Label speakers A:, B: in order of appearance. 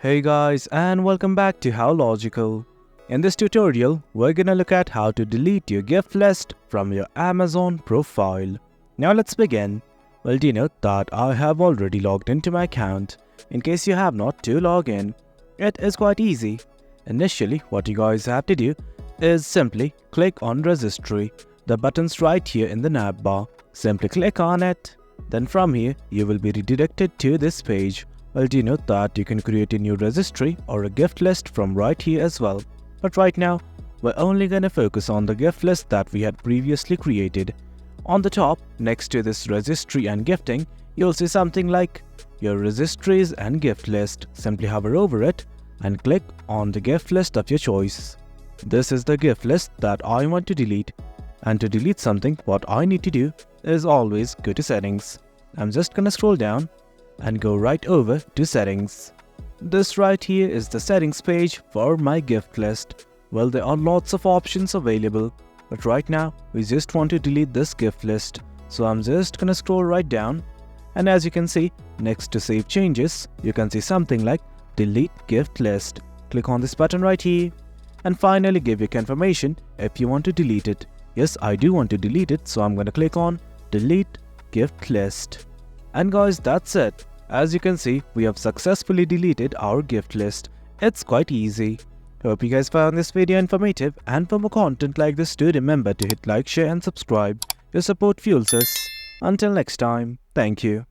A: Hey guys, and welcome back to How Logical. In this tutorial, we're gonna look at how to delete your gift list from your Amazon profile. Now let's begin. Well, do you know that I have already logged into my account? In case you have not to log in, it is quite easy. Initially, what you guys have to do is simply click on Registry. The button's right here in the nav bar. Simply click on it. Then from here, you will be redirected to this page. Well, do you know that you can create a new registry or a gift list from right here as well. But right now, we're only gonna focus on the gift list that we had previously created. On the top, next to this registry and gifting, you'll see something like your registries and gift list. Simply hover over it and click on the gift list of your choice. This is the gift list that I want to delete. And to delete something, what I need to do is always go to settings. I'm just gonna scroll down and go right over to settings. This right here is the settings page for my gift list. Well, there are lots of options available, but right now we just want to delete this gift list. So I'm just gonna scroll right down, and as you can see, next to save changes, you can see something like delete gift list. Click on this button right here and finally give your confirmation if you want to delete it. Yes, I do want to delete it, so I'm gonna click on delete gift list. And guys, that's it. As you can see, we have successfully deleted our gift list. It's quite easy. Hope you guys found this video informative, and for more content like this, do remember to hit like, share and subscribe. Your support fuels us. Until next time, thank you.